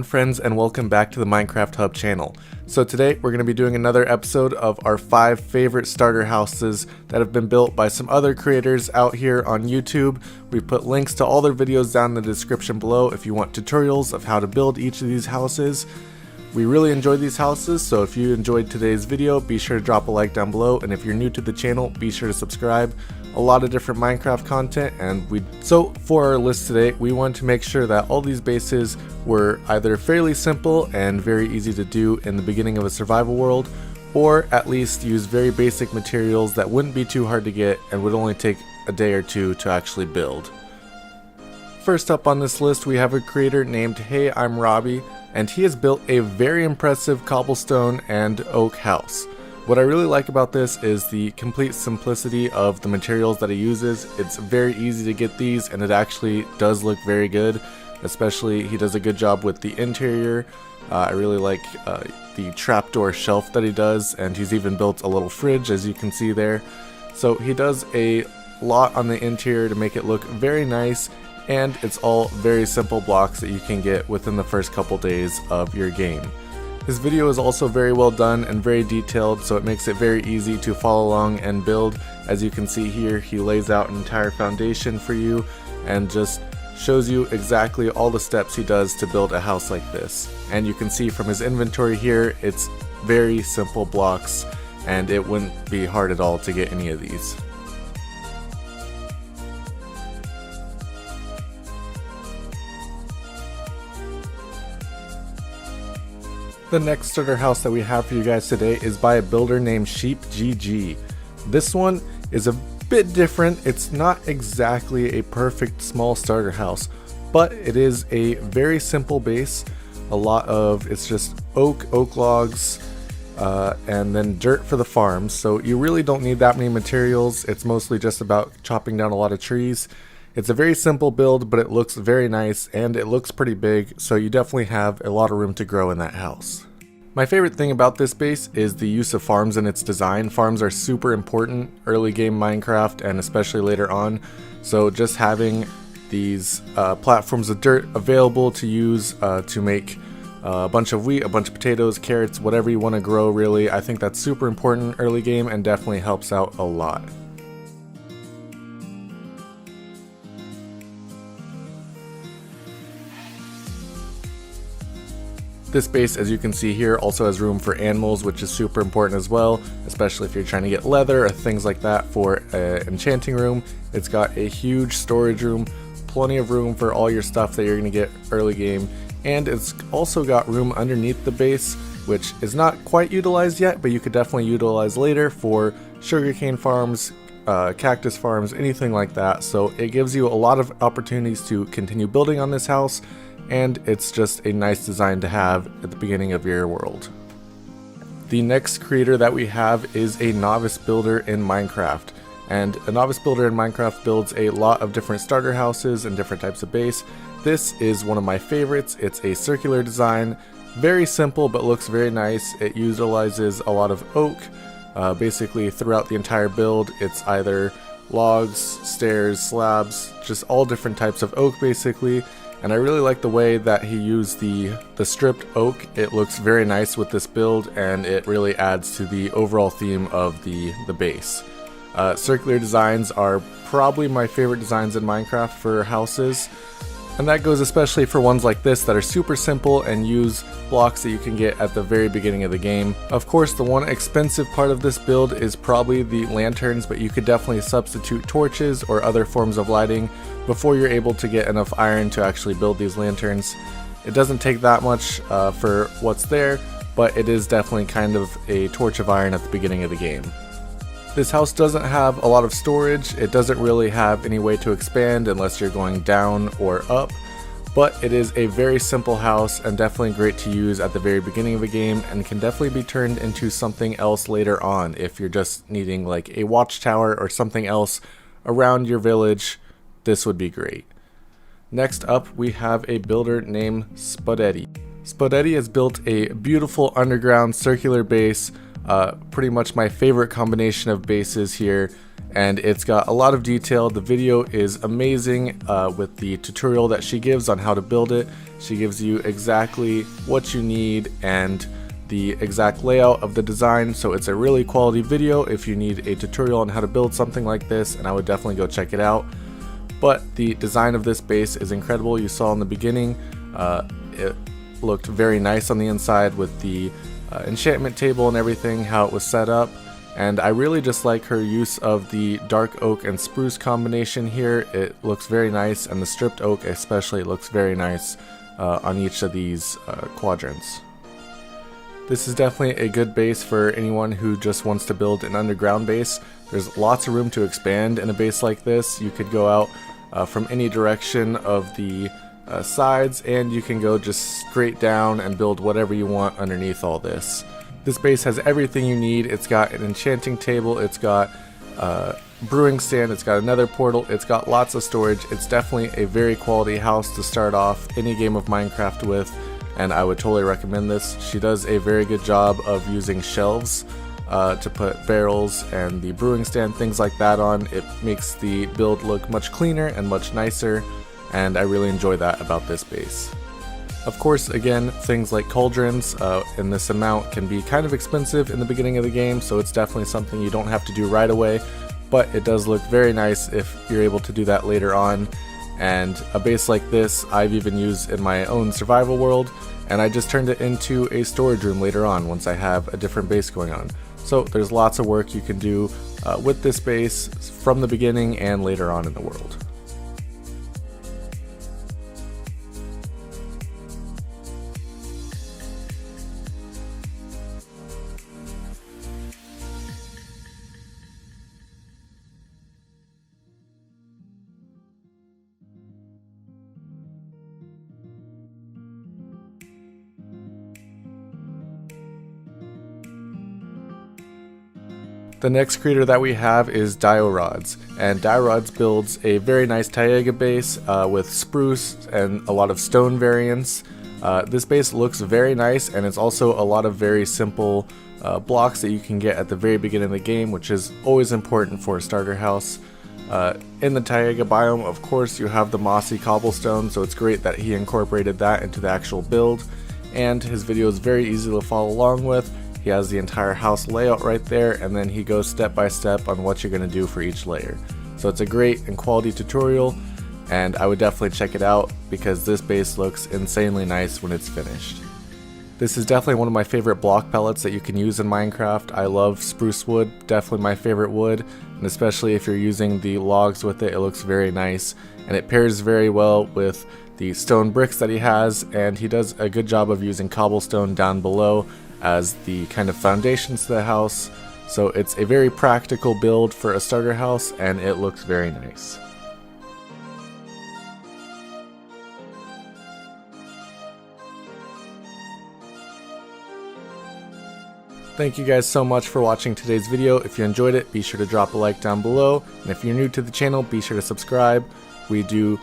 Friends, and welcome back to the Minecraft Hub channel. So today we're going to be doing another episode of our 5 favorite starter houses that have been built by some other creators out here on YouTube. We put links to all their videos down in the description below if you want tutorials of how to build each of these houses. We really enjoyed these houses, so if you enjoyed today's video, be sure to drop a like down below, and if you're new to the channel, be sure to subscribe. A lot of different Minecraft content, so for our list today, we wanted to make sure that all these bases were either fairly simple and very easy to do in the beginning of a survival world, or at least use very basic materials that wouldn't be too hard to get and would only take a day or two to actually build. First up on this list, we have a creator named Hey I'm Robbie, and he has built a very impressive cobblestone and oak house. What I really like about this is the complete simplicity of the materials that he uses. It's very easy to get these, and it actually does look very good. Especially, he does a good job with the interior. I really like the trapdoor shelf that he does, and he's even built a little fridge, as you can see there. So he does a lot on the interior to make it look very nice, and it's all very simple blocks that you can get within the first couple days of your game. His video is also very well done and very detailed, so it makes it very easy to follow along and build. As you can see here, he lays out an entire foundation for you and just shows you exactly all the steps he does to build a house like this. And you can see from his inventory here, it's very simple blocks, and it wouldn't be hard at all to get any of these. The next starter house that we have for you guys today is by a builder named SheepGG. This one is a bit different. It's not exactly a perfect small starter house, but it is a very simple base. It's just oak logs, and then dirt for the farms. So you really don't need that many materials. It's mostly just about chopping down a lot of trees. It's a very simple build, but it looks very nice and it looks pretty big, so you definitely have a lot of room to grow in that house. My favorite thing about this base is the use of farms in its design. Farms are super important early game Minecraft and especially later on, so just having these platforms of dirt available to use to make a bunch of wheat, a bunch of potatoes, carrots, whatever you want to grow really, I think that's super important early game and definitely helps out a lot. This base, as you can see here, also has room for animals, which is super important as well, especially if you're trying to get leather or things like that for an enchanting room. It's got a huge storage room, plenty of room for all your stuff that you're going to get early game, and it's also got room underneath the base, which is not quite utilized yet, but you could definitely utilize later for sugarcane farms, cactus farms, anything like that. So it gives you a lot of opportunities to continue building on this house, and it's just a nice design to have at the beginning of your world. The next creator that we have is a novice builder in Minecraft, and a novice builder in Minecraft builds a lot of different starter houses and different types of base. This is one of my favorites. It's a circular design, very simple but looks very nice. It utilizes a lot of oak. Basically throughout the entire build, it's either logs, stairs, slabs, just all different types of oak basically. And I really like the way that he used the stripped oak. It looks very nice with this build, and it really adds to the overall theme of the base. Circular designs are probably my favorite designs in Minecraft for houses, and that goes especially for ones like this that are super simple and use blocks that you can get at the very beginning of the game. Of course, the one expensive part of this build is probably the lanterns, but you could definitely substitute torches or other forms of lighting before you're able to get enough iron to actually build these lanterns. It doesn't take that much for what's there, but it is definitely kind of a torch of iron at the beginning of the game. This house doesn't have a lot of storage. It doesn't really have any way to expand unless you're going down or up, but it is a very simple house and definitely great to use at the very beginning of a game, and can definitely be turned into something else later on if you're just needing like a watchtower or something else around your village. This would be great. Next up, we have a builder named Spodetti. Spodetti has built a beautiful underground circular base, pretty much my favorite combination of bases here, and it's got a lot of detail. The video is amazing with the tutorial that she gives on how to build it. She gives you exactly what you need and the exact layout of the design, so it's a really quality video if you need a tutorial on how to build something like this, and I would definitely go check it out. But the design of this base is incredible. You saw in the beginning, it looked very nice on the inside with the enchantment table and everything, how it was set up. And I really just like her use of the dark oak and spruce combination here. It looks very nice, and the stripped oak especially looks very nice on each of these quadrants. This is definitely a good base for anyone who just wants to build an underground base. There's lots of room to expand in a base like this. You could go out from any direction of the sides, and you can go just straight down and build whatever you want underneath all this. This base has everything you need. It's got an enchanting table, it's got brewing stand, it's got another portal, it's got lots of storage. It's definitely a very quality house to start off any game of Minecraft with, and I would totally recommend this. She does a very good job of using shelves to put barrels and the brewing stand, things like that on. It makes the build look much cleaner and much nicer, and I really enjoy that about this base. Of course, again, things like cauldrons in this amount can be kind of expensive in the beginning of the game, so it's definitely something you don't have to do right away, but it does look very nice if you're able to do that later on. And a base like this I've even used in my own survival world, and I just turned it into a storage room later on once I have a different base going on. So there's lots of work you can do with this base from the beginning and later on in the world. The next creator that we have is Diorods, and Diorods builds a very nice Taiga base with spruce and a lot of stone variants. This base looks very nice, and it's also a lot of very simple blocks that you can get at the very beginning of the game, which is always important for a starter house. In the Taiga biome, of course, you have the mossy cobblestone, so it's great that he incorporated that into the actual build, and his video is very easy to follow along with. He has the entire house layout right there, and then he goes step by step on what you're going to do for each layer. So it's a great and quality tutorial, and I would definitely check it out because this base looks insanely nice when it's finished. This is definitely one of my favorite block pellets that you can use in Minecraft. I love spruce wood, definitely my favorite wood, and especially if you're using the logs with it, it looks very nice, and it pairs very well with the stone bricks that he has, and he does a good job of using cobblestone down below as the kind of foundations to the house. So it's a very practical build for a starter house, and it looks very nice. Thank you guys so much for watching today's video. If you enjoyed it, be sure to drop a like down below, and if you're new to the channel, be sure to subscribe. We do